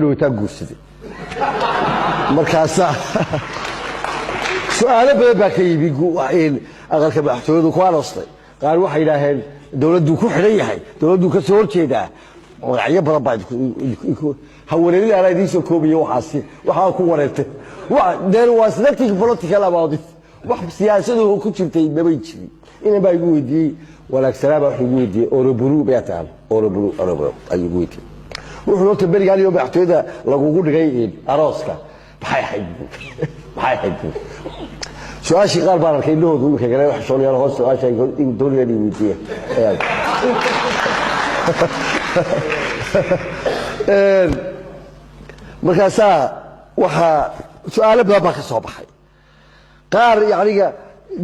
dhawaataa guursaday markaasa su'aalo badan baa ka yimi aqalka madaxtooyadu ku aroostay qaar waxay yidhaaheen dowladdu ku xidhan yahay dowladdu ka soo horjeedaa magacyo badan baa hawareerida ala idiin soo koobiyo waxaa ku wareertay there was nothing political about it wax siyaasadu ku jirtay mabay jirin inay baa igu weydiiyey walaagsanaba wax igu weydiiyey oroburu baa taal oroburu ayuu igu weydiiyey wuxuu noo tabariga aliyo madaxtooyada lagugu dhigay arooska maxay ahayd سؤال قال بارك الله يقول لك انا واحد شغل يلا هو سؤال شيء دوري اللي وديه markaasa waxa su'aalo badan baa ka soo baxay qaar yaaniga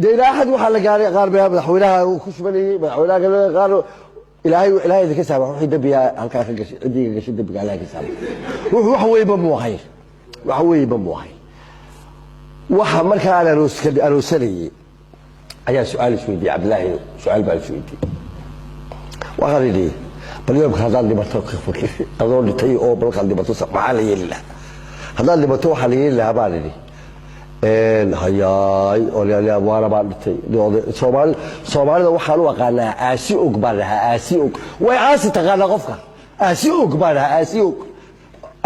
deedaahad waxa la gaaray qaar baa madaxweynaha uu ku shubanayay madaxweynaha qaar ilaahay idinka saaba wixii dambiga halka ka gashay cidiga gashay dambiga ilaahay ka saaba wax weeyba muuhay waxa markaa aroosanayay ayaa su'aal isweydiiyay Cabdilaahi su'aal baa isweydiiyay waxa ridii balyoomka hadaan dhibato ka fakir adoo dhintay oo balkan dhibato maxaa la yeeli lahaa hadaan dhibato waxa la yeeli lahaa baa ridii hayaay oo la waara baa dhintay Soomaalida waxa loo aqaanaa aasi og baa lahaa aasi og way aasi taqaana qofka aasi og baa lahaa aasi og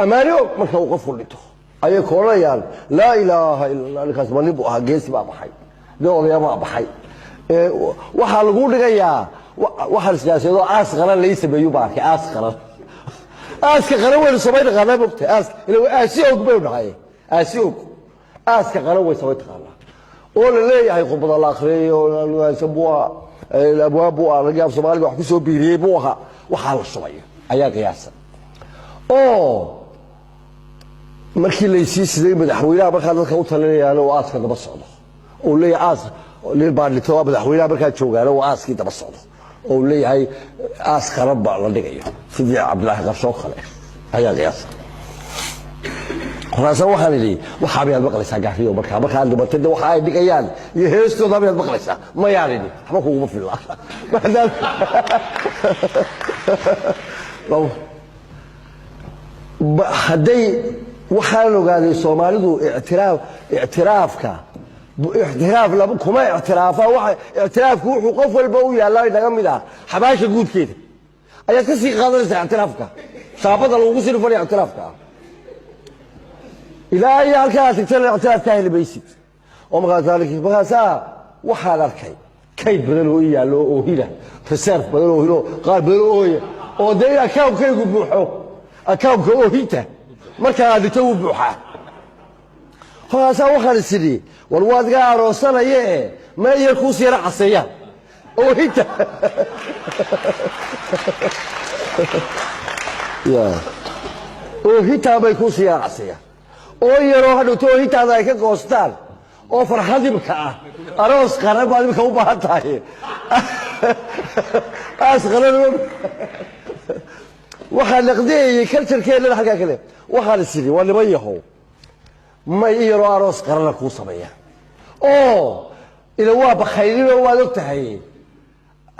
amaani og marka uu qofku dhinto ayay koorayaan laa ilaaha illa allah kaas manibu ah geesi baa baxay doodaya baa baxay waxa lagu dhigayaa waxa siyaasado aas qaran la sameeyo baarkay aas qaran weyn Soomaaliya qaran bogta ilaa aasi og bay dhahay aasi og aas qaran way Soomaaliya qaran oo la leeyahay qubada la akhriyo oo sabwa abwaab oo laga Soomaaliya wax ku soo biiriyay buuha waxa la shubayo ayaa qiyaasa oo markii la siisay madaxweynaha markaa dadka u talinayaan oo aaska daba socdo oo leeyahay aas leel baadlito madaxweynaha markaa joogaan oo aaskii daba socdo oo leeyahay aas qaran baa la dhigayo sidii Cabdilaahi Qabsho kale ayaa qiyaas khalaasna waxaan leeyahay waxa ay maqlaysaa gaariyo markaa dhibaatada waxa ay dhigayaan iyo heestooda ay maqlaysaa ma yaarini waxba kugu filaa haday waxaan ogaaday Soomaalidu i'tiraafka laba kuma i'tiraafa waxa i'tiraafku wuxuu qof walba u yaalay naga mid ah xabaasha guudkeeda ayaa ka sii qaadanaysa i'tiraafka saabada lagu sii fariiq i'tiraafka ilaahay halkaas i'tiraafka helbaysid oo markaasa waxaan arkay kayd badan oo yaalo oo hila reserve badan oo hilo qaar badan oo deeya account-kaygu buuxo account-ka oo hita markaa dhito u buuxa khalaasa waxaan sidii war waad ga aroosanayee ma yar ku sii racasaya oo hita oo hita bay ku sii racasaya oo yaroo hadhowto hitaada ay ka goostaan oo farxadibka ah aroos qaran baad imika u baahan tahay aas qaran waxaa naqdiyay culture-keena halka kale waxaan sidii waa niman yahow ma yaro aroos qaran ku sameeyaa oo ila waa bakhaylin oo waad ogtahay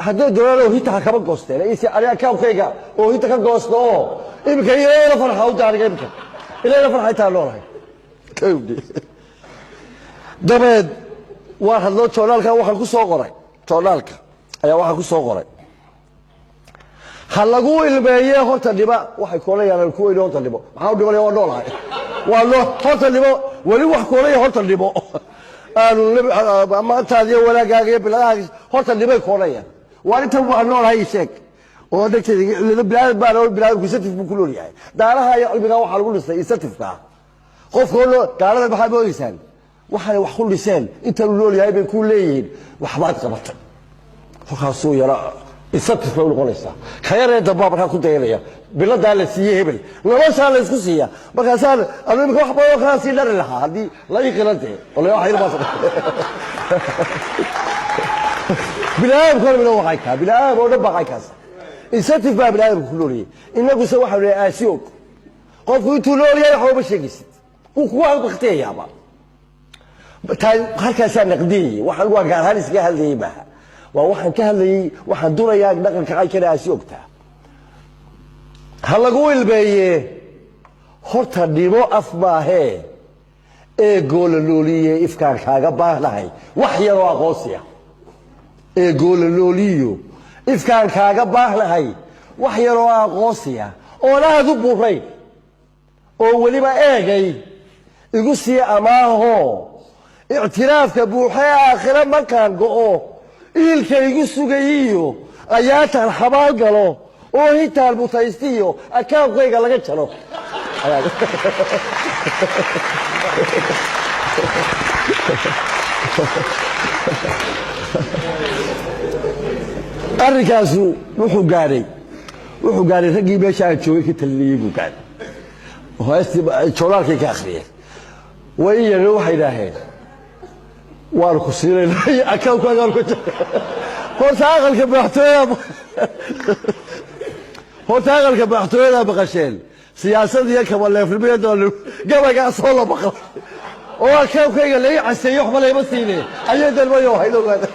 haddii dowladda hita kama goosteen aysi ariga kawkayga oo hita ka goosto oo imika ila farxa u daaray imika ila farxa taa loolahay kawdi dabeed waa hadlo joornaalka waxaan ku soo qoray joornaalka ayaa waxaan ku soo qoray hal lagu ilmeeyay horta dhiba waxay koolayaan ku weyn horta dhibo maxaa u dhibay oo noolahay waa loo horta dhibo wali wax koolay horta dhibo aanu ma taadiyo walaagaaga bilaaga horta dhibay koolayaan waa inta wax noolahay sheeg oo dadkeeda bilaad ku satif ku looliyahay daaraha iyo cilmiga waxa lagu dhisay satifka qofkoo gaalada maxaa boolisan waxay wax ku dhiseen inta looliyahay bay ku leeyihiin waxbaad qabatay halkaasoo yara isatif loo noqonaysa khayr dabba markaa ku dayraya bilada la siiyay hebel nolosha la isku siiya markaasaan anigu wax baa ka sii dhar lahaa hadii la iqilantay wala wax yar baas bilaab kor bilo waxay ka bilaab oo dabba kaas isatif baa bilaab ku looliyay inagu se waxa leeyahay aasiyo qofku intuu looliyay waxa uu sheegaysid uu ku wax waqtiyaaba taa halkaas naqdi waxa uu gaar hal iska hadlayba waxaan ka hadlayay waxaan durayaa dhaqanka ay kala aasi ogtaa hal lagu ilbeeyay horta dhimo af maahee eegoola looliye ifkaan kaaga baahnahay wax yaroo aqoonsiya eegoola looliyo ifkaan kaaga baahnahay wax yaroo aqoonsiya oon aad u burayn oo weliba eegay igu sii amaaho ictiraafka buuxee aakhira markaan go'o iilka igu sugayiyo ayaataan xabaal galo oo hitaan mutaystiyo akaankayga laga jaro arrinkaasu wuxuu gaadhay raggii meesha aan joogay ka talinayay buu gaadhay hoostii joornaalkay ka akhriyeen way iyana waxay yidhaaheen waan ku siinaynaa akaankaagaan ku jaro horta aqalka madaxtooyada maqasheen siyaasad iyo kabaleefnimayadoon gabaygaasoo la maqlo oo akaankayga lai caseeyo waxba layma siine ayay dalmayo haynogaada